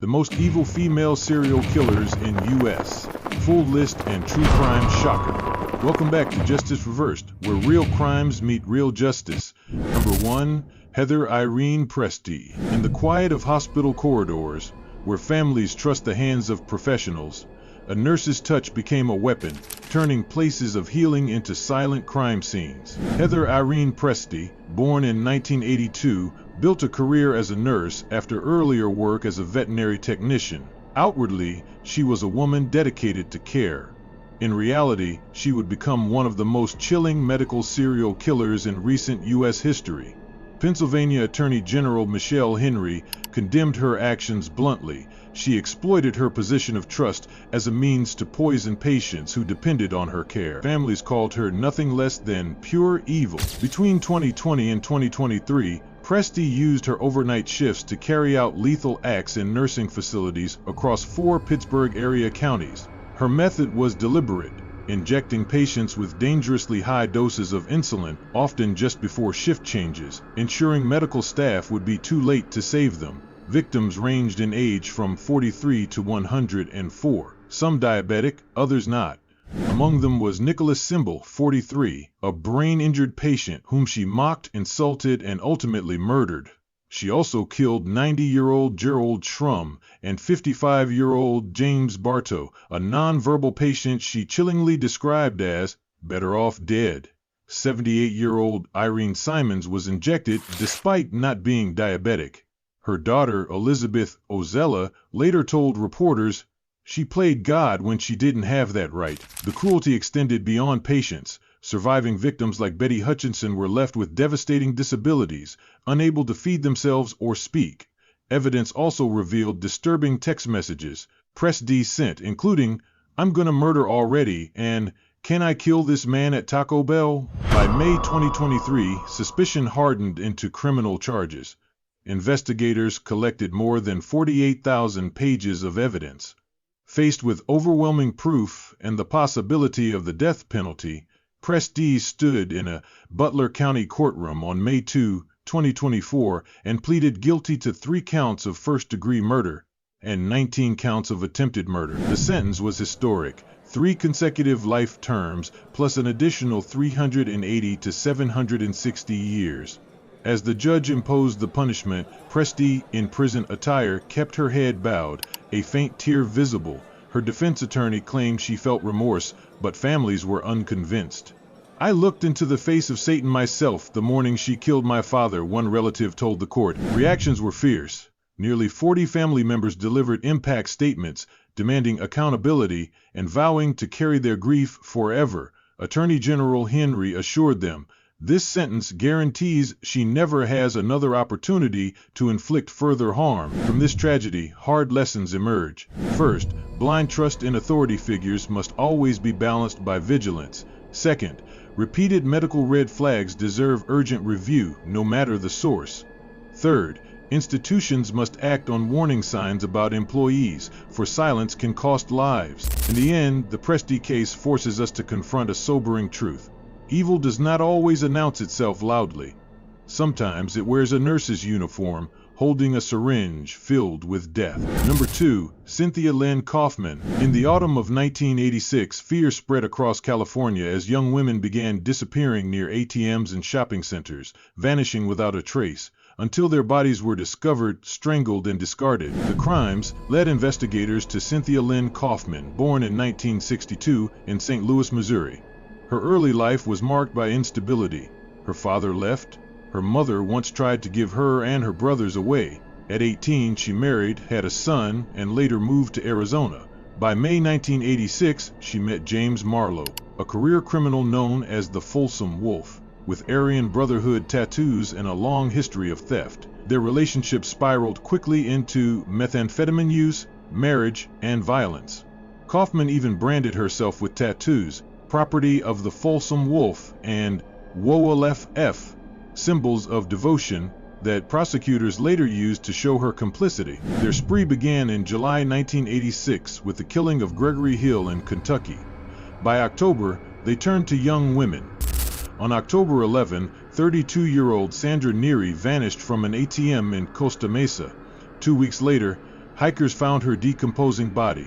The most evil female serial killers in U.S. Full list and true crime shocker. Welcome back to Justice Reversed, where real crimes meet real justice. Number 1, Heather Irene Pressdee. In the quiet of hospital corridors, where families trust the hands of professionals, a nurse's touch became a weapon, turning places of healing into silent crime scenes. Heather Irene Pressdee, born in 1982, built a career as a nurse after earlier work as a veterinary technician. Outwardly, she was a woman dedicated to care. In reality, she would become one of the most chilling medical serial killers in recent U.S. history. Pennsylvania Attorney General Michelle Henry condemned her actions bluntly. She exploited her position of trust as a means to poison patients who depended on her care. Families called her nothing less than pure evil. Between 2020 and 2023, Pressdee used her overnight shifts to carry out lethal acts in nursing facilities across 4 Pittsburgh-area counties. Her method was deliberate, injecting patients with dangerously high doses of insulin, often just before shift changes, ensuring medical staff would be too late to save them. Victims ranged in age from 43 to 104, some diabetic, others not. Among them was Nicholas Symbol, 43, a brain-injured patient whom she mocked, insulted, and ultimately murdered. She also killed 90-year-old Gerald Schrum and 55-year-old James Bartow, a non-verbal patient she chillingly described as better off dead. 78-year-old Irene Simons was injected despite not being diabetic. Her daughter, Elizabeth Ozella, later told reporters, "She played God when she didn't have that right." The cruelty extended beyond patients. Surviving victims like Betty Hutchinson were left with devastating disabilities, unable to feed themselves or speak. Evidence also revealed disturbing text messages Pressdee sent, including, "I'm gonna murder already," and "Can I kill this man at Taco Bell?" By May 2023, suspicion hardened into criminal charges. Investigators collected more than 48,000 pages of evidence. Faced with overwhelming proof and the possibility of the death penalty, Pressdee stood in a Butler County courtroom on May 2, 2024, and pleaded guilty to 3 counts of first-degree murder and 19 counts of attempted murder. The sentence was historic: 3 consecutive life terms plus an additional 380 to 760 years. As the judge imposed the punishment, Pressdee, in prison attire, kept her head bowed, a faint tear visible. Her defense attorney claimed she felt remorse, but families were unconvinced. "I looked into the face of Satan myself the morning she killed my father," one relative told the court. Reactions were fierce. Nearly 40 family members delivered impact statements, demanding accountability and vowing to carry their grief forever. Attorney General Henry assured them, "This sentence guarantees she never has another opportunity to inflict further harm." From this tragedy, hard lessons emerge. First, blind trust in authority figures must always be balanced by vigilance. Second, repeated medical red flags deserve urgent review, no matter the source. Third, institutions must act on warning signs about employees, for silence can cost lives. In the end, the Pressdee case forces us to confront a sobering truth. Evil does not always announce itself loudly. Sometimes it wears a nurse's uniform, holding a syringe filled with death. Number 2, Cynthia Lynn Coffman. In the autumn of 1986, fear spread across California as young women began disappearing near ATMs and shopping centers, vanishing without a trace, until their bodies were discovered, strangled, and discarded. The crimes led investigators to Cynthia Lynn Coffman, born in 1962 in St. Louis, Missouri. Her early life was marked by instability. Her father left. Her mother once tried to give her and her brothers away. At 18, she married, had a son, and later moved to Arizona. By May 1986, she met James Marlowe, a career criminal known as the Folsom Wolf, with Aryan Brotherhood tattoos and a long history of theft. Their relationship spiraled quickly into methamphetamine use, marriage, and violence. Coffman even branded herself with tattoos, "Property of the Folsom Wolf," and WOLF, symbols of devotion, that prosecutors later used to show her complicity. Their spree began in July 1986 with the killing of Gregory Hill in Kentucky. By October, they turned to young women. On October 11, 32-year-old Sandra Neary vanished from an ATM in Costa Mesa. 2 weeks later, Hikers found her decomposing body.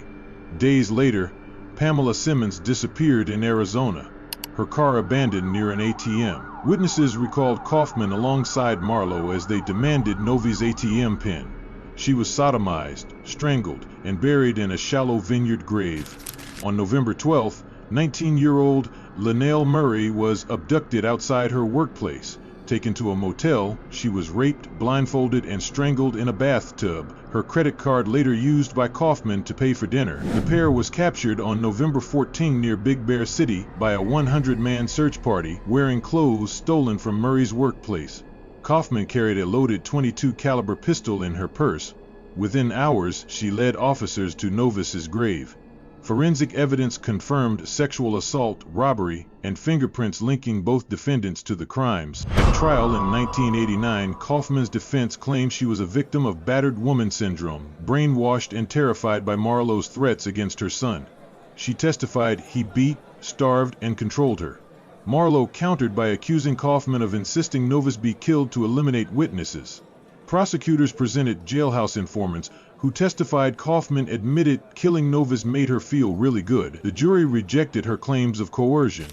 Days later, Pamela Simmons disappeared in Arizona, her car abandoned near an ATM. Witnesses recalled Coffman alongside Marlowe as they demanded Novi's ATM pin. She was sodomized, strangled, and buried in a shallow vineyard grave. On November 12th, 19-year-old Lynn Murray was abducted outside her workplace. Taken to a motel, she was raped, blindfolded, and strangled in a bathtub, her credit card later used by Coffman to pay for dinner. The pair was captured on November 14 near Big Bear City by a 100-man search party wearing clothes stolen from Murray's workplace. Coffman carried a loaded .22 caliber pistol in her purse. Within hours, she led officers to Novis's grave. Forensic evidence confirmed sexual assault, robbery, and fingerprints linking both defendants to the crimes. At trial in 1989, Coffman's defense claimed she was a victim of battered woman syndrome, brainwashed and terrified by Marlowe's threats against her son. She testified he beat, starved, and controlled her. Marlowe countered by accusing Coffman of insisting Novis be killed to eliminate witnesses. Prosecutors presented jailhouse informants who testified Coffman admitted killing Novis made her feel really good. The jury rejected her claims of coercion.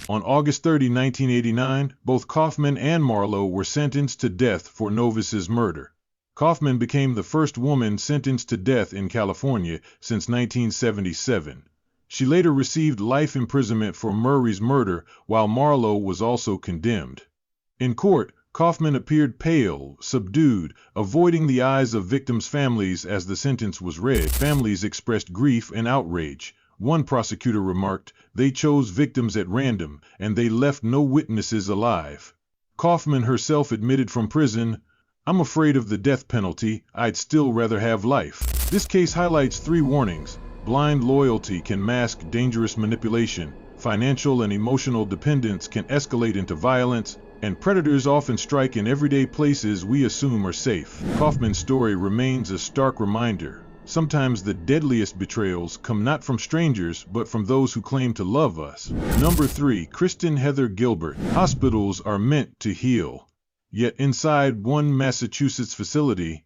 On August 30, 1989, both Coffman and Marlowe were sentenced to death for Novis's murder. Coffman became the first woman sentenced to death in California since 1977. She later received life imprisonment for Murray's murder, while Marlowe was also condemned. In court, Coffman appeared pale, subdued, avoiding the eyes of victims' families as the sentence was read. Families expressed grief and outrage. One prosecutor remarked, "They chose victims at random, and they left no witnesses alive." Coffman herself admitted from prison, "I'm afraid of the death penalty. I'd still rather have life." This case highlights three warnings. Blind loyalty can mask dangerous manipulation. Financial and emotional dependence can escalate into violence. And predators often strike in everyday places we assume are safe. Coffman's story remains a stark reminder. Sometimes the deadliest betrayals come not from strangers, but from those who claim to love us. Number 3. Kristen Heather Gilbert. Hospitals are meant to heal. Yet inside one Massachusetts facility,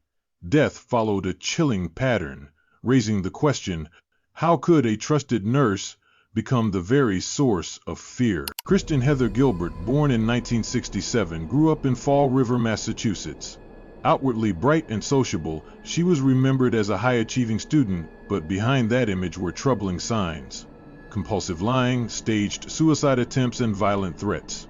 death followed a chilling pattern, raising the question, how could a trusted nurse become the very source of fear? Kristen Heather Gilbert, born in 1967, grew up in Fall River, Massachusetts. Outwardly bright and sociable, she was remembered as a high-achieving student, but behind that image were troubling signs: compulsive lying, staged suicide attempts, and violent threats.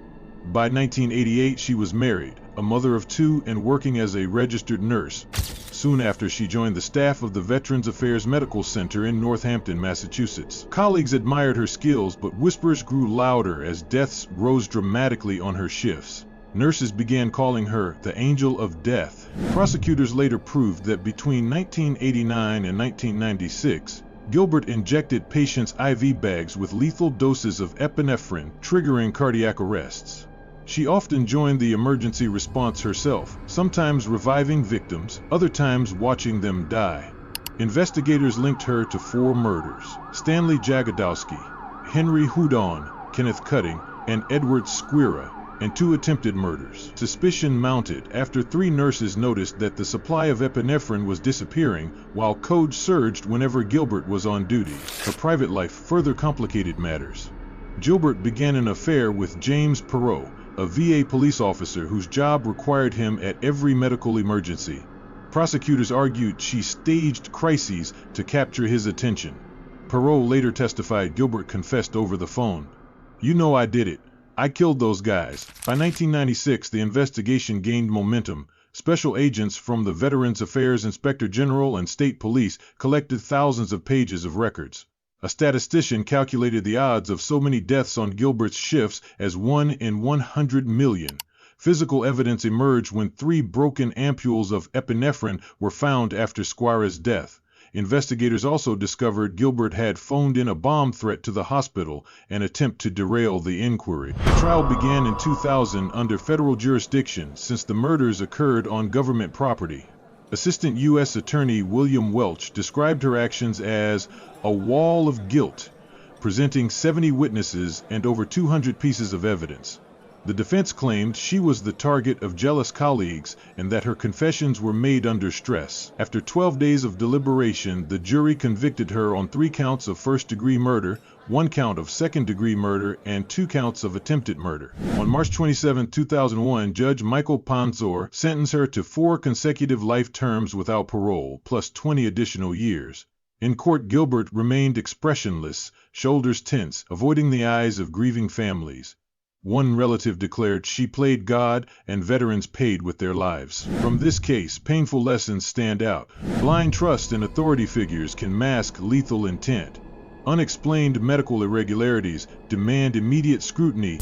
By 1988, she was married, a mother of 2, and working as a registered nurse. Soon after, she joined the staff of the Veterans Affairs Medical Center in Northampton, Massachusetts. Colleagues admired her skills, but whispers grew louder as deaths rose dramatically on her shifts. Nurses began calling her the Angel of Death. Prosecutors later proved that between 1989 and 1996, Gilbert injected patients' IV bags with lethal doses of epinephrine, triggering cardiac arrests. She often joined the emergency response herself, sometimes reviving victims, other times watching them die. Investigators linked her to 4 murders: Stanley Jagodowski, Henry Houdon, Kenneth Cutting, and Edward Squira, and 2 attempted murders. Suspicion mounted after 3 nurses noticed that the supply of epinephrine was disappearing, while codes surged whenever Gilbert was on duty. Her private life further complicated matters. Gilbert began an affair with James Perot, a VA police officer whose job required him at every medical emergency. Prosecutors argued she staged crises to capture his attention. Perot later testified Gilbert confessed over the phone, "You know I did it. I killed those guys." By 1996, the investigation gained momentum. Special agents from the Veterans Affairs Inspector General and state police collected thousands of pages of records. A statistician calculated the odds of so many deaths on Gilbert's shifts as 1 in 100 million. Physical evidence emerged when 3 broken ampules of epinephrine were found after Squira's death. Investigators also discovered Gilbert had phoned in a bomb threat to the hospital, an attempt to derail the inquiry. The trial began in 2000 under federal jurisdiction since the murders occurred on government property. Assistant U.S. Attorney William Welch described her actions as a wall of guilt, presenting 70 witnesses and over 200 pieces of evidence. The defense claimed she was the target of jealous colleagues and that her confessions were made under stress. After 12 days of deliberation, the jury convicted her on 3 counts of first-degree murder, 1 count of second-degree murder, and 2 counts of attempted murder. On March 27, 2001, Judge Michael Panzor sentenced her to 4 consecutive life terms without parole, plus 20 additional years. In court, Gilbert remained expressionless, shoulders tense, avoiding the eyes of grieving families. One relative declared she played God and veterans paid with their lives. From this case, painful lessons stand out. Blind trust in authority figures can mask lethal intent. Unexplained medical irregularities demand immediate scrutiny,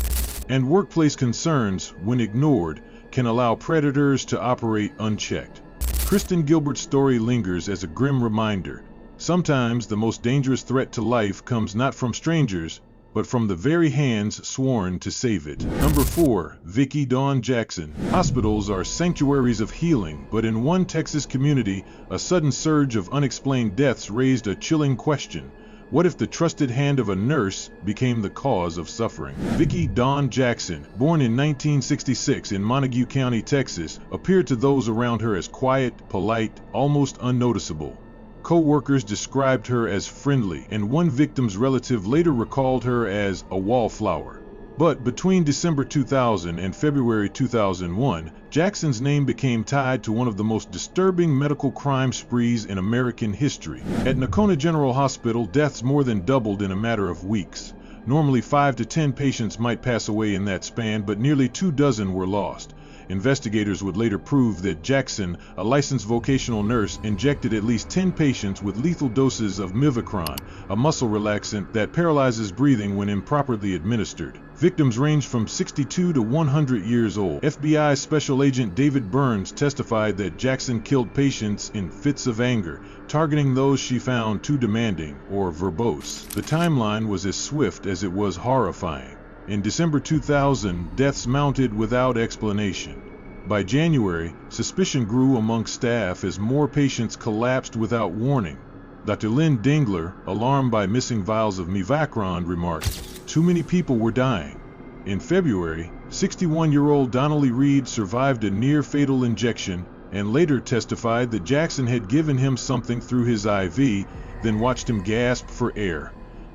and workplace concerns, when ignored, can allow predators to operate unchecked. Kristen Gilbert's story lingers as a grim reminder. Sometimes the most dangerous threat to life comes not from strangers, but from the very hands sworn to save it. Number 4. Vickie Dawn Jackson. Hospitals are sanctuaries of healing, but in one Texas community, a sudden surge of unexplained deaths raised a chilling question. What if the trusted hand of a nurse became the cause of suffering? Vickie Dawn Jackson, born in 1966 in Montague County, Texas, appeared to those around her as quiet, polite, almost unnoticeable. Co-workers described her as friendly, and one victim's relative later recalled her as a wallflower. But between December 2000 and February 2001, Jackson's name became tied to one of the most disturbing medical crime sprees in American history. At Nocona General Hospital, deaths more than doubled in a matter of weeks. Normally 5 to 10 patients might pass away in that span, but nearly 24 were lost. Investigators would later prove that Jackson, a licensed vocational nurse, injected at least 10 patients with lethal doses of Mivacron, a muscle relaxant that paralyzes breathing when improperly administered. Victims ranged from 62 to 100 years old. FBI Special Agent David Burns testified that Jackson killed patients in fits of anger, targeting those she found too demanding or verbose. The timeline was as swift as it was horrifying. In December 2000, deaths mounted without explanation. By January, suspicion grew among staff as more patients collapsed without warning. Dr. Lynn Dingler, alarmed by missing vials of Mivacron, remarked, "Too many people were dying." In February, 61-year-old Donnelly Reed survived a near-fatal injection and later testified that Jackson had given him something through his IV, then watched him gasp for air,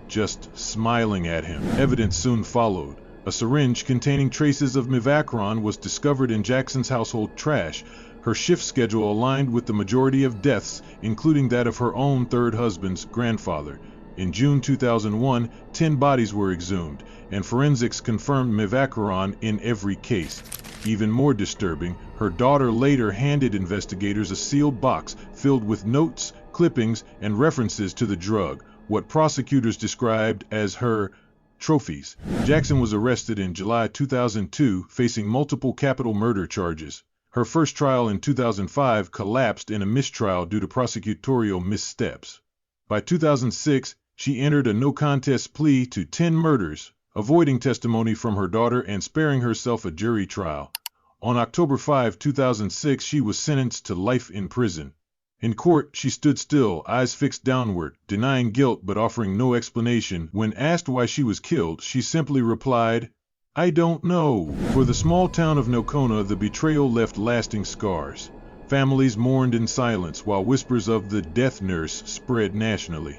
just smiling at him. Evidence soon followed. A syringe containing traces of Mivacron was discovered in Jackson's household trash. Her shift schedule aligned with the majority of deaths, including that of her own third husband's grandfather. In June 2001, 10 bodies were exhumed, and forensics confirmed Mivacron in every case. Even more disturbing, her daughter later handed investigators a sealed box filled with notes, clippings, and references to the drug, what prosecutors described as her trophies. Jackson was arrested in July 2002, facing multiple capital murder charges. Her first trial in 2005 collapsed in a mistrial due to prosecutorial missteps. By 2006, she entered a no-contest plea to 10 murders, avoiding testimony from her daughter and sparing herself a jury trial. On October 5, 2006, she was sentenced to life in prison. In court, she stood still, eyes fixed downward, denying guilt but offering no explanation. When asked why she was killed, she simply replied, "I don't know." For the small town of Nocona, the betrayal left lasting scars. Families mourned in silence while whispers of the death nurse spread nationally.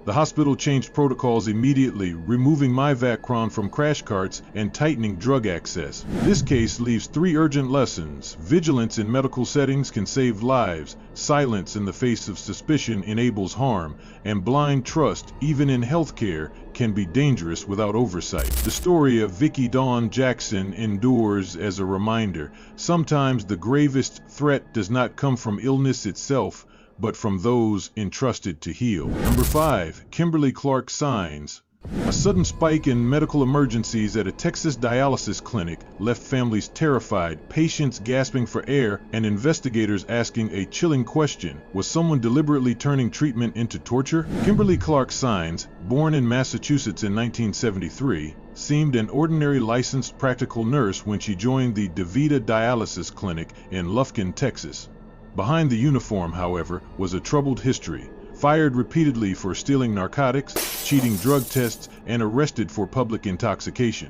The hospital changed protocols immediately, removing Mivacron from crash carts and tightening drug access. This case leaves 3 urgent lessons. Vigilance in medical settings can save lives, silence in the face of suspicion enables harm, and blind trust, even in healthcare, can be dangerous without oversight. The story of Vickie Dawn Jackson endures as a reminder. Sometimes the gravest threat does not come from illness itself, but from those entrusted to heal. Number 5. Kimberly Clark Saenz. A sudden spike in medical emergencies at a Texas dialysis clinic left families terrified, patients gasping for air, and investigators asking a chilling question: was someone deliberately turning treatment into torture? Kimberly Clark Saenz, born in Massachusetts in 1973, seemed an ordinary licensed practical nurse when she joined the DaVita Dialysis Clinic in Lufkin, Texas. Behind the uniform, however, was a troubled history. Fired repeatedly for stealing narcotics, cheating drug tests, and arrested for public intoxication.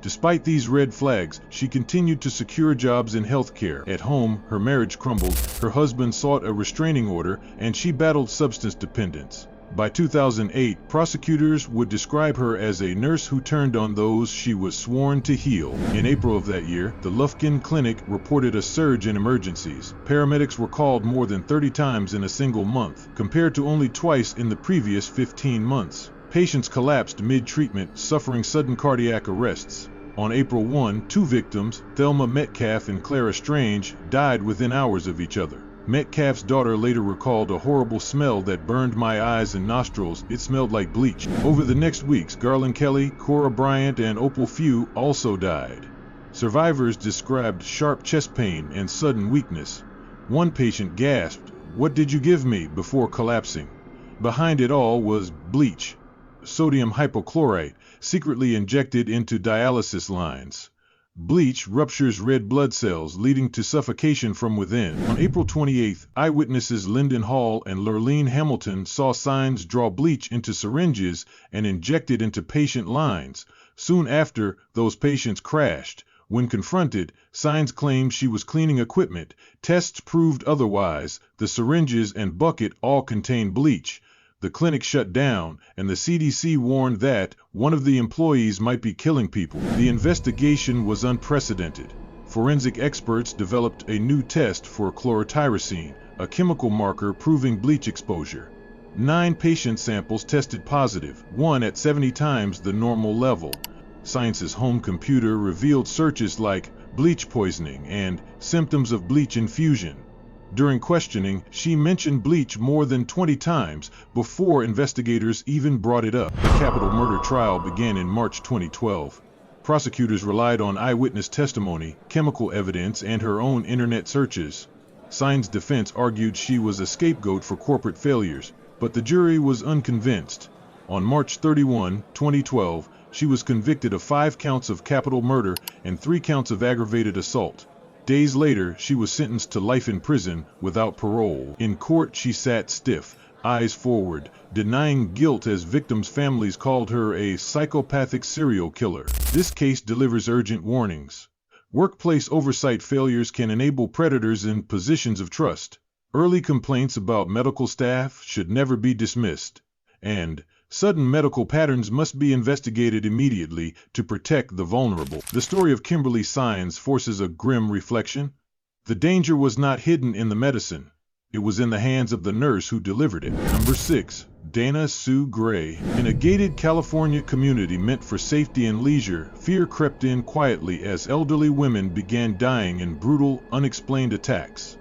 Despite these red flags, she continued to secure jobs in healthcare. At home, her marriage crumbled, her husband sought a restraining order, and she battled substance dependence. By 2008, prosecutors would describe her as a nurse who turned on those she was sworn to heal. In April of that year, the Lufkin Clinic reported a surge in emergencies. Paramedics were called more than 30 times in a single month, compared to only twice in the previous 15 months. Patients collapsed mid-treatment, suffering sudden cardiac arrests. On April 1, 2 victims, Thelma Metcalf and Clara Strange, died within hours of each other. Metcalf's daughter later recalled a horrible smell that burned my eyes and nostrils. It smelled like bleach. Over the next weeks, Garland Kelly, Cora Bryant, and Opal Few also died. Survivors described sharp chest pain and sudden weakness. One patient gasped, "What did you give me?" before collapsing. Behind it all was bleach, sodium hypochlorite, secretly injected into dialysis lines. Bleach ruptures red blood cells, leading to suffocation from within. On April 28, eyewitnesses Lyndon Hall and Lurleen Hamilton saw Saenz draw bleach into syringes and inject it into patient lines. Soon after, those patients crashed. When confronted, Saenz claimed she was cleaning equipment. Tests proved otherwise. The syringes and bucket all contained bleach. The clinic shut down, and the CDC warned that one of the employees might be killing people. The investigation was unprecedented. Forensic experts developed a new test for chlorotyrosine, a chemical marker proving bleach exposure. 9 patient samples tested positive, 1 at 70 times the normal level. Saenz's home computer revealed searches like bleach poisoning and symptoms of bleach infusion. During questioning, she mentioned bleach more than 20 times before investigators even brought it up. The capital murder trial began in March 2012. Prosecutors relied on eyewitness testimony, chemical evidence, and her own internet searches. Saenz's defense argued she was a scapegoat for corporate failures, but the jury was unconvinced. On March 31, 2012, she was convicted of 5 counts of capital murder and 3 counts of aggravated assault. Days later, she was sentenced to life in prison without parole. In court, she sat stiff, eyes forward, denying guilt as victims' families called her a psychopathic serial killer. This case delivers urgent warnings. Workplace oversight failures can enable predators in positions of trust. Early complaints about medical staff should never be dismissed. And sudden medical patterns must be investigated immediately to protect the vulnerable. The story of Kimberly Saenz forces a grim reflection. The danger was not hidden in the medicine. It was in the hands of the nurse who delivered it. Number 6. Dana Sue Gray. In a gated California community meant for safety and leisure, fear crept in quietly as elderly women began dying in brutal, unexplained attacks.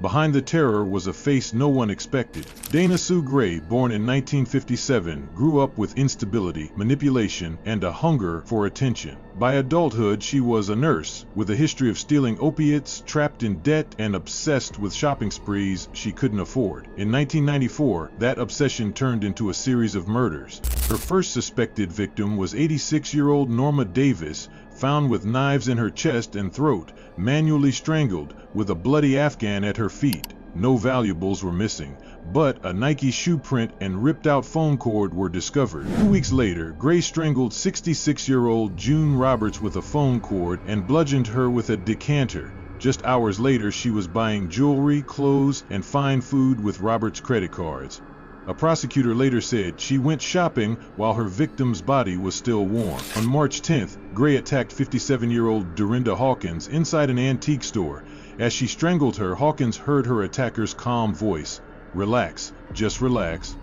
Behind the terror was a face no one expected. Dana Sue Gray, born in 1957, grew up with instability, manipulation, and a hunger for attention. By adulthood, she was a nurse, with a history of stealing opiates, trapped in debt, and obsessed with shopping sprees she couldn't afford. In 1994, that obsession turned into a series of murders. Her first suspected victim was 86-year-old Norma Davis, found with knives in her chest and throat, manually strangled, with a bloody Afghan at her feet. No valuables were missing, but a Nike shoe print and ripped-out phone cord were discovered. 2 weeks later, Gray strangled 66-year-old June Roberts with a phone cord and bludgeoned her with a decanter. Just hours later, she was buying jewelry, clothes, and fine food with Roberts' credit cards. A prosecutor later said she went shopping while her victim's body was still warm. On March 10th, Gray attacked 57-year-old Dorinda Hawkins inside an antique store. As she strangled her, Hawkins heard her attacker's calm voice, "Relax, just relax."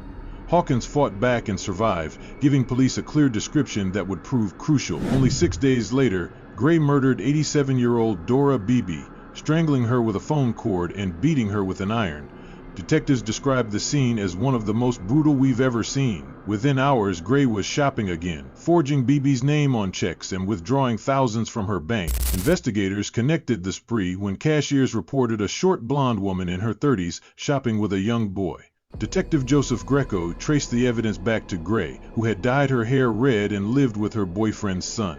Hawkins fought back and survived, giving police a clear description that would prove crucial. Only 6 days later, Gray murdered 87-year-old Dora Beebe, strangling her with a phone cord and beating her with an iron. Detectives described the scene as one of the most brutal we've ever seen. Within hours, Gray was shopping again, forging Beebe's name on checks and withdrawing thousands from her bank. Investigators connected the spree when cashiers reported a short blonde woman in her 30s shopping with a young boy. Detective Joseph Greco traced the evidence back to Gray, who had dyed her hair red and lived with her boyfriend's son.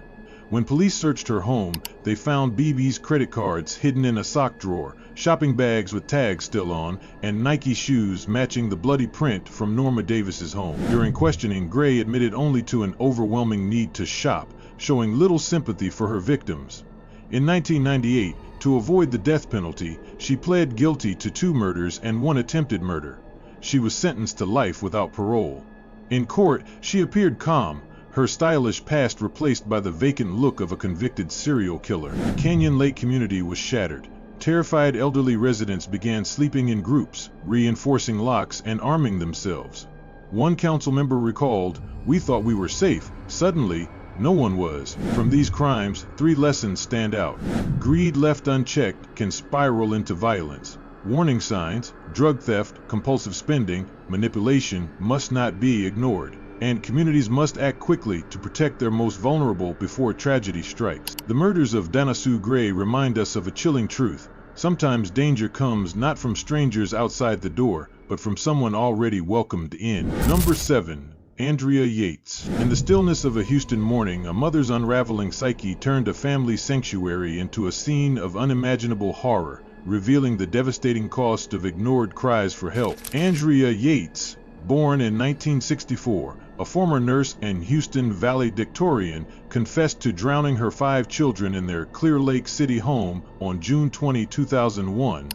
When police searched her home, they found Beebe's credit cards hidden in a sock drawer, shopping bags with tags still on, and Nike shoes matching the bloody print from Norma Davis's home. During questioning, Gray admitted only to an overwhelming need to shop, showing little sympathy for her victims. In 1998, to avoid the death penalty, she pled guilty to 2 murders and 1 attempted murder. She was sentenced to life without parole. In court, she appeared calm, her stylish past replaced by the vacant look of a convicted serial killer. The Canyon Lake community was shattered. Terrified elderly residents began sleeping in groups, reinforcing locks and arming themselves. One council member recalled, "We thought we were safe. Suddenly, no one was." From these crimes, 3 lessons stand out. Greed left unchecked can spiral into violence. Warning signs, drug theft, compulsive spending, manipulation must not be ignored. And communities must act quickly to protect their most vulnerable before tragedy strikes. The murders of Danasu Gray remind us of a chilling truth. Sometimes danger comes not from strangers outside the door, but from someone already welcomed in. Number 7. Andrea Yates. In the stillness of a Houston morning, a mother's unraveling psyche turned a family sanctuary into a scene of unimaginable horror, revealing the devastating cost of ignored cries for help. Andrea Yates, born in 1964, a former nurse and Houston valedictorian, confessed to drowning her 5 children in their Clear Lake City home on June 20, 2001.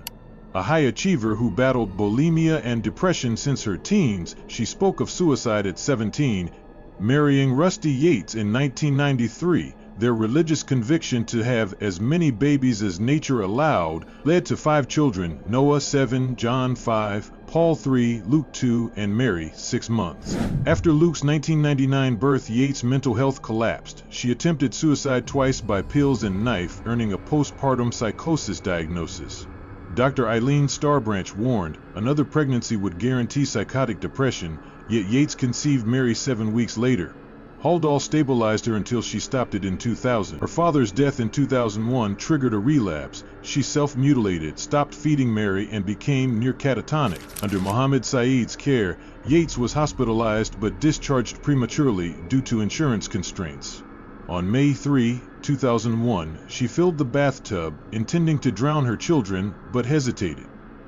A high achiever who battled bulimia and depression since her teens, she spoke of suicide at 17, marrying Rusty Yates in 1993. Their religious conviction to have as many babies as nature allowed led to 5 children: Noah 7, John 5, Paul 3, Luke 2, and Mary 6 months. After Luke's 1999 birth, Yates' mental health collapsed. She attempted suicide twice by pills and knife, earning a postpartum psychosis diagnosis. Dr. Eileen Starbranch warned another pregnancy would guarantee psychotic depression, yet Yates conceived Mary 7 weeks later. Haldol stabilized her until she stopped it in 2000. Her father's death in 2001 triggered a relapse. She self-mutilated, stopped feeding Mary, and became near catatonic. Under Mohammed Saeed's care, Yates was hospitalized but discharged prematurely due to insurance constraints. On May 3, 2001, she filled the bathtub, intending to drown her children, but hesitated.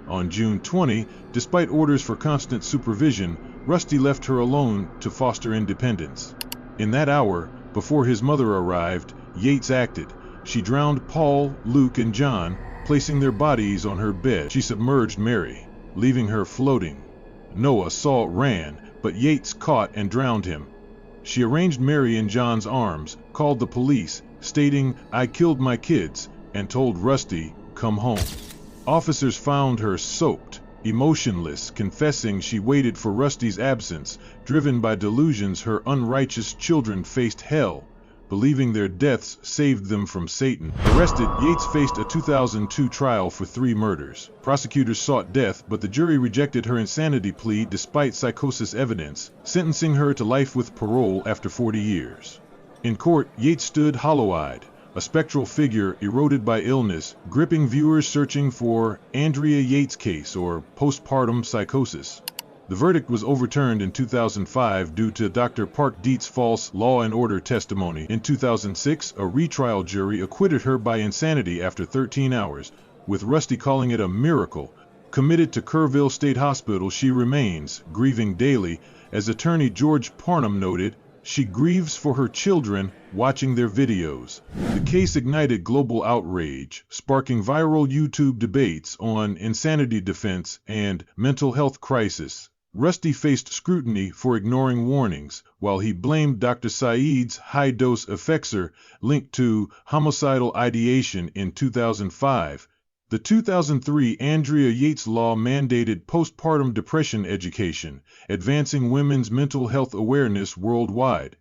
On June 20, despite orders for constant supervision, Rusty left her alone to foster independence. In that hour, before his mother arrived, Yates acted. She drowned Paul, Luke, and John, placing their bodies on her bed. She submerged Mary, leaving her floating. Noah saw it, ran, but Yates caught and drowned him. She arranged Mary in John's arms, called the police, stating, "I killed my kids," and told Rusty, "Come home." Officers found her soaked, emotionless, confessing she waited for Rusty's absence, driven by delusions her unrighteous children faced hell, believing their deaths saved them from Satan. Arrested, Yates faced a 2002 trial for 3 murders. Prosecutors sought death, but the jury rejected her insanity plea despite psychosis evidence, sentencing her to life with parole after 40 years. In court, Yates stood hollow-eyed, a spectral figure eroded by illness, gripping viewers searching for Andrea Yates' case or postpartum psychosis. The verdict was overturned in 2005 due to Dr. Park Dietz' false law and order testimony. In 2006, a retrial jury acquitted her by insanity after 13 hours, with Rusty calling it a miracle. Committed to Kerrville State Hospital, she remains, grieving daily. As attorney George Parnham noted, she grieves for her children, watching their videos. The case ignited global outrage, sparking viral YouTube debates on insanity defense and mental health crisis. Rusty faced scrutiny for ignoring warnings, while he blamed Dr. Saeed's high-dose Effexor linked to homicidal ideation in 2005. The 2003 Andrea Yates law mandated postpartum depression education, advancing women's mental health awareness worldwide.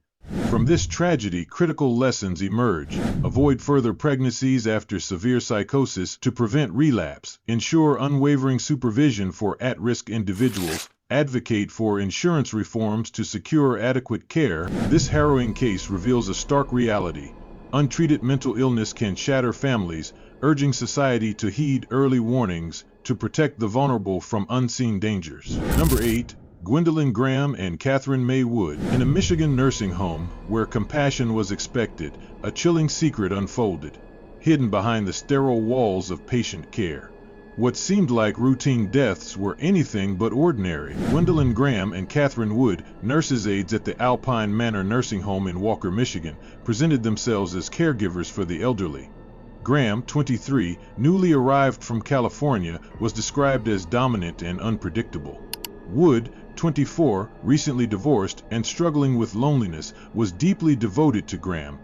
From this tragedy, critical lessons emerge. Avoid further pregnancies after severe psychosis to prevent relapse. Ensure unwavering supervision for at-risk individuals. Advocate for insurance reforms to secure adequate care. This harrowing case reveals a stark reality. Untreated mental illness can shatter families, urging society to heed early warnings to protect the vulnerable from unseen dangers. Number 8. Gwendolyn Graham and Catherine May Wood. In a Michigan nursing home, where compassion was expected, a chilling secret unfolded, hidden behind the sterile walls of patient care. What seemed like routine deaths were anything but ordinary. Gwendolyn Graham and Catherine Wood, nurses' aides at the Alpine Manor nursing home in Walker, Michigan, presented themselves as caregivers for the elderly. Graham, 23, newly arrived from California, was described as dominant and unpredictable. Wood, 24, recently divorced and struggling with loneliness, was deeply devoted to Graham,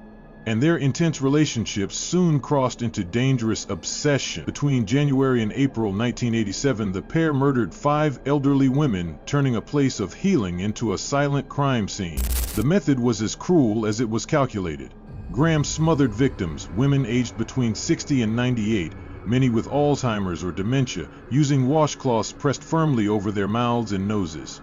and their intense relationships soon crossed into dangerous obsession. Between January and April 1987, the pair murdered 5 elderly women, turning a place of healing into a silent crime scene. The method was as cruel as it was calculated. Graham smothered victims, women aged between 60 and 98, many with Alzheimer's or dementia, using washcloths pressed firmly over their mouths and noses.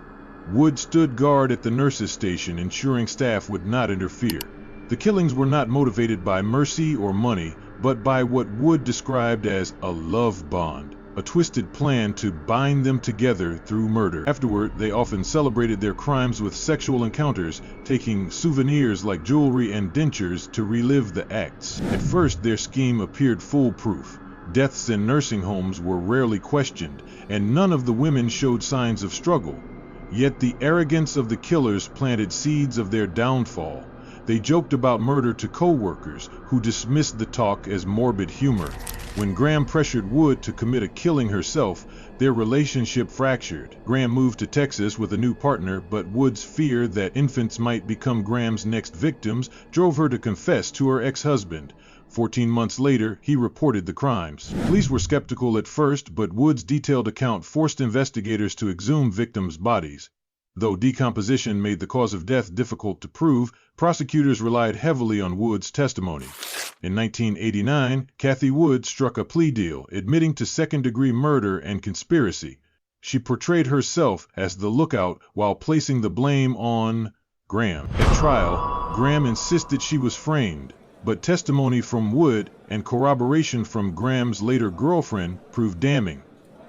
Wood stood guard at the nurses' station, ensuring staff would not interfere. The killings were not motivated by mercy or money, but by what Wood described as a love bond, a twisted plan to bind them together through murder. Afterward, they often celebrated their crimes with sexual encounters, taking souvenirs like jewelry and dentures to relive the acts. At first, their scheme appeared foolproof. Deaths in nursing homes were rarely questioned, and none of the women showed signs of struggle. Yet the arrogance of the killers planted seeds of their downfall. They joked about murder to co-workers, who dismissed the talk as morbid humor. When Graham pressured Wood to commit a killing herself, their relationship fractured. Graham moved to Texas with a new partner, but Wood's fear that infants might become Graham's next victims drove her to confess to her ex-husband. 14 months later, he reported the crimes. Police were skeptical at first, but Wood's detailed account forced investigators to exhume victims' bodies. Though decomposition made the cause of death difficult to prove, prosecutors relied heavily on Wood's testimony. In 1989, Kathy Wood struck a plea deal, admitting to second-degree murder and conspiracy. She portrayed herself as the lookout while placing the blame on Graham. At trial, Graham insisted she was framed, but testimony from Wood and corroboration from Graham's later girlfriend proved damning.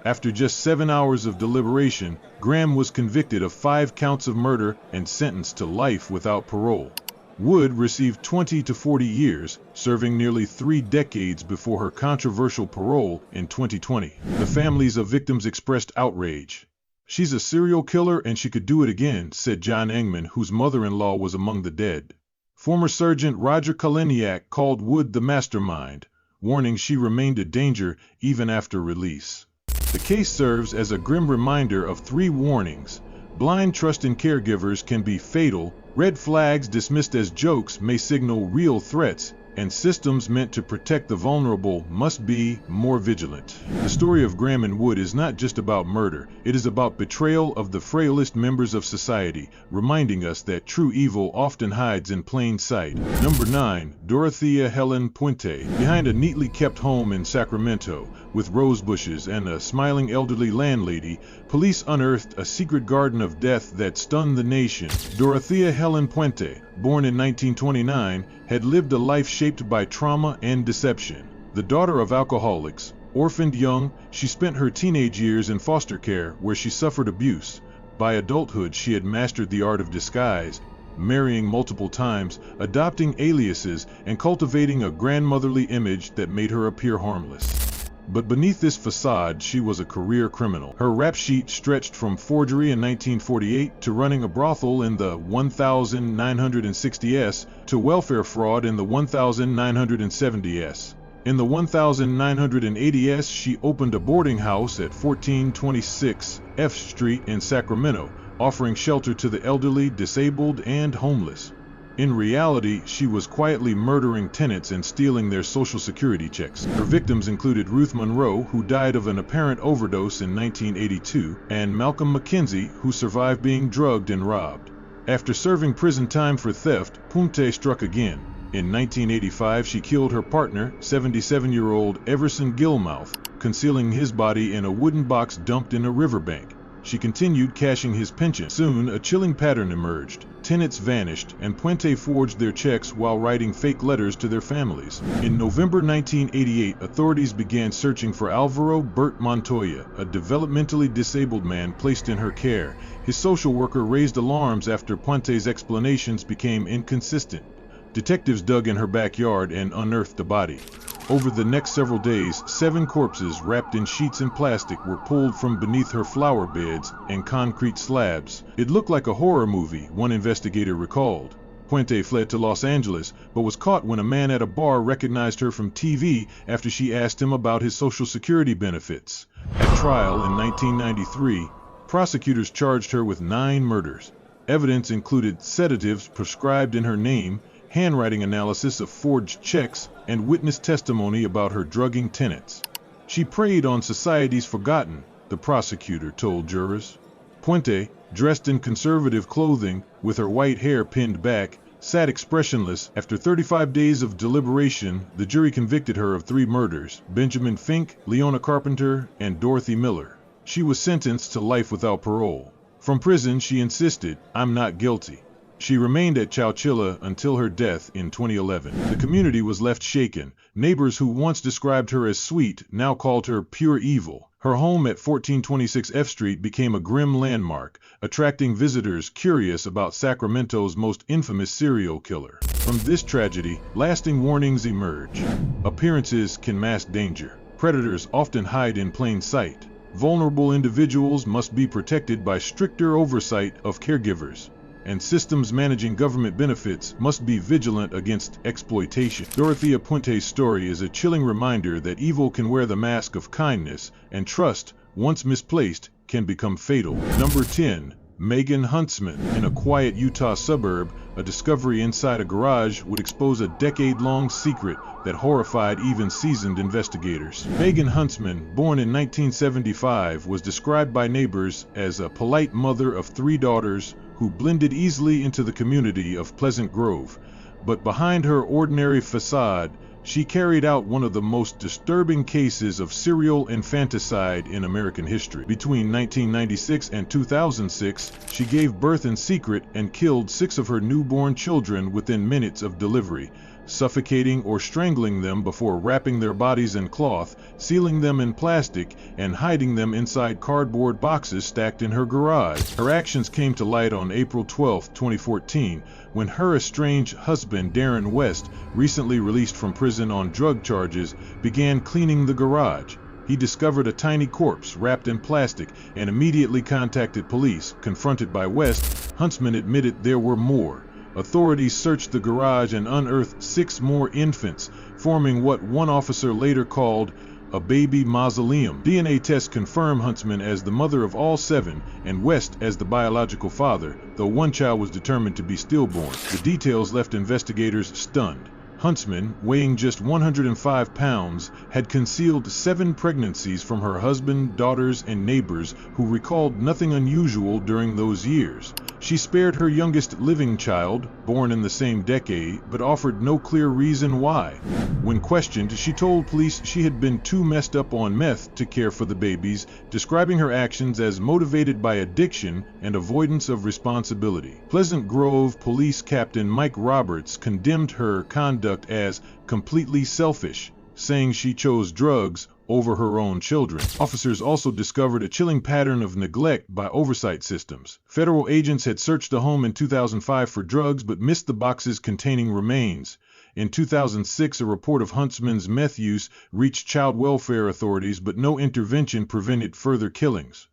After just 7 hours of deliberation, Graham was convicted of 5 counts of murder and sentenced to life without parole. Wood received 20 to 40 years, serving nearly 3 decades before her controversial parole in 2020. The families of victims expressed outrage. "She's a serial killer and she could do it again," said John Engman, whose mother-in-law was among the dead. Former Sergeant Roger Kaleniak called Wood the mastermind, warning she remained a danger even after release. The case serves as a grim reminder of 3 warnings. Blind trust in caregivers can be fatal, red flags dismissed as jokes may signal real threats, and systems meant to protect the vulnerable must be more vigilant. The story of Graham and Wood is not just about murder, it is about betrayal of the frailest members of society, reminding us that true evil often hides in plain sight. Number 9. Dorothea Helen Puente. Behind a neatly kept home in Sacramento, with rose bushes and a smiling elderly landlady, police unearthed a secret garden of death that stunned the nation. Dorothea Helen Puente, born in 1929, had lived a life shaped by trauma and deception. The daughter of alcoholics, orphaned young, she spent her teenage years in foster care where she suffered abuse. By adulthood, she had mastered the art of disguise, marrying multiple times, adopting aliases, and cultivating a grandmotherly image that made her appear harmless. But beneath this facade, she was a career criminal. Her rap sheet stretched from forgery in 1948 to running a brothel in the 1960s to welfare fraud in the 1970s. In the 1980s, she opened a boarding house at 1426 F Street in Sacramento, offering shelter to the elderly, disabled, and homeless. In reality, she was quietly murdering tenants and stealing their Social Security checks. Her victims included Ruth Monroe, who died of an apparent overdose in 1982, and Malcolm McKenzie, who survived being drugged and robbed. After serving prison time for theft, Puente struck again. In 1985, she killed her partner, 77-year-old Everson Gilmouth, concealing his body in a wooden box dumped in a riverbank. She continued cashing his pension. Soon, a chilling pattern emerged. Tenants vanished, and Puente forged their checks while writing fake letters to their families. In November 1988, authorities began searching for Alvaro Bert Montoya, a developmentally disabled man placed in her care. His social worker raised alarms after Puente's explanations became inconsistent. Detectives dug in her backyard and unearthed the body. Over the next several days, 7 corpses wrapped in sheets and plastic were pulled from beneath her flower beds and concrete slabs. It looked like a horror movie, one investigator recalled. Puente fled to Los Angeles, but was caught when a man at a bar recognized her from TV after she asked him about his Social Security benefits. At trial in 1993, prosecutors charged her with 9 murders. Evidence included sedatives prescribed in her name, handwriting analysis of forged checks, and witness testimony about her drugging tenants. She preyed on society's forgotten, the prosecutor told jurors. Puente, dressed in conservative clothing, with her white hair pinned back, sat expressionless. After 35 days of deliberation, the jury convicted her of 3 murders: Benjamin Fink, Leona Carpenter, and Dorothy Miller. She was sentenced to life without parole. From prison, she insisted, "I'm not guilty." She remained at Chowchilla until her death in 2011. The community was left shaken. Neighbors who once described her as sweet now called her pure evil. Her home at 1426 F Street became a grim landmark, attracting visitors curious about Sacramento's most infamous serial killer. From this tragedy, lasting warnings emerge. Appearances can mask danger. Predators often hide in plain sight. Vulnerable individuals must be protected by stricter oversight of caregivers. And systems managing government benefits must be vigilant against exploitation. Dorothea Puente's story is a chilling reminder that evil can wear the mask of kindness, and trust, once misplaced, can become fatal. Number 10. Megan Huntsman. In a quiet Utah suburb, a discovery inside a garage would expose a decade-long secret that horrified even seasoned investigators. Megan Huntsman, born in 1975, was described by neighbors as a polite mother of 3 daughters who blended easily into the community of Pleasant Grove. But behind her ordinary facade, she carried out one of the most disturbing cases of serial infanticide in American history. Between 1996 and 2006, she gave birth in secret and killed 6 of her newborn children within minutes of delivery, suffocating or strangling them before wrapping their bodies in cloth, sealing them in plastic, and hiding them inside cardboard boxes stacked in her garage. Her actions came to light on April 12, 2014, when her estranged husband, Darren West, recently released from prison on drug charges, began cleaning the garage. He discovered a tiny corpse wrapped in plastic and immediately contacted police. Confronted by West, Huntsman admitted there were more. Authorities searched the garage and unearthed 6 more infants, forming what one officer later called a baby mausoleum. DNA tests confirm Huntsman as the mother of all 7 and West as the biological father, though one child was determined to be stillborn. The details left investigators stunned. Huntsman, weighing just 105 pounds, had concealed 7 pregnancies from her husband, daughters, and neighbors who recalled nothing unusual during those years. She spared her youngest living child, born in the same decade, but offered no clear reason why. When questioned, she told police she had been too messed up on meth to care for the babies, describing her actions as motivated by addiction and avoidance of responsibility. Pleasant Grove Police Captain Mike Roberts condemned her conduct as completely selfish, saying she chose drugs over her own children. Officers also discovered a chilling pattern of neglect by oversight systems. Federal agents had searched the home in 2005 for drugs but missed the boxes containing remains. In 2006, a report of Huntsman's meth use reached child welfare authorities, but no intervention prevented further killings.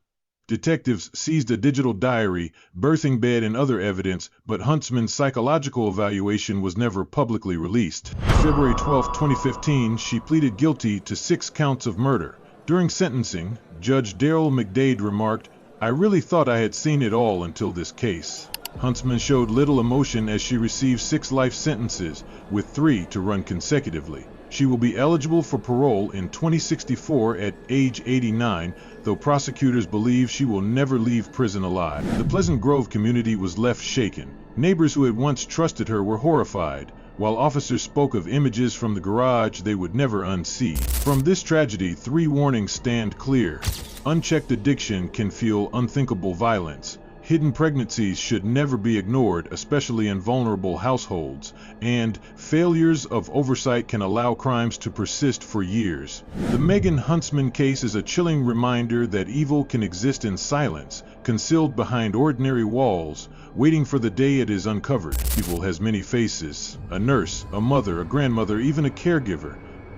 Detectives seized a digital diary, birthing bed, and other evidence, but Huntsman's psychological evaluation was never publicly released. February 12, 2015, she pleaded guilty to 6 counts of murder. During sentencing, Judge Daryl McDade remarked, "I really thought I had seen it all until this case." Huntsman showed little emotion as she received 6 life sentences, with 3 to run consecutively. She will be eligible for parole in 2064 at age 89, though prosecutors believe she will never leave prison alive. The Pleasant Grove community was left shaken. Neighbors who had once trusted her were horrified, while officers spoke of images from the garage they would never unsee. From this tragedy, 3 warnings stand clear. Unchecked addiction can fuel unthinkable violence. Hidden pregnancies should never be ignored, especially in vulnerable households, and failures of oversight can allow crimes to persist for years. The Megan Huntsman case is a chilling reminder that evil can exist in silence, concealed behind ordinary walls, waiting for the day it is uncovered. Evil has many faces: a nurse, a mother, a grandmother, even a caregiver.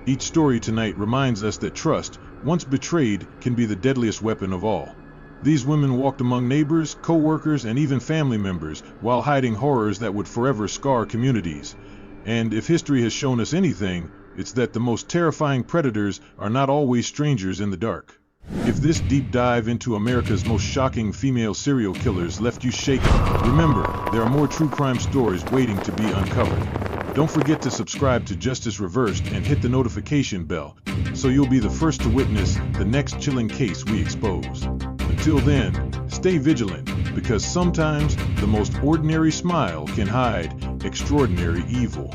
Each story tonight reminds us that trust, once betrayed, can be the deadliest weapon of all. These women walked among neighbors, co-workers, and even family members while hiding horrors that would forever scar communities. And if history has shown us anything, it's that the most terrifying predators are not always strangers in the dark. If this deep dive into America's most shocking female serial killers left you shaken, remember, there are more true crime stories waiting to be uncovered. Don't forget to subscribe to Justice Reversed and hit the notification bell, so you'll be the first to witness the next chilling case we expose. Until then, stay vigilant, because sometimes the most ordinary smile can hide extraordinary evil.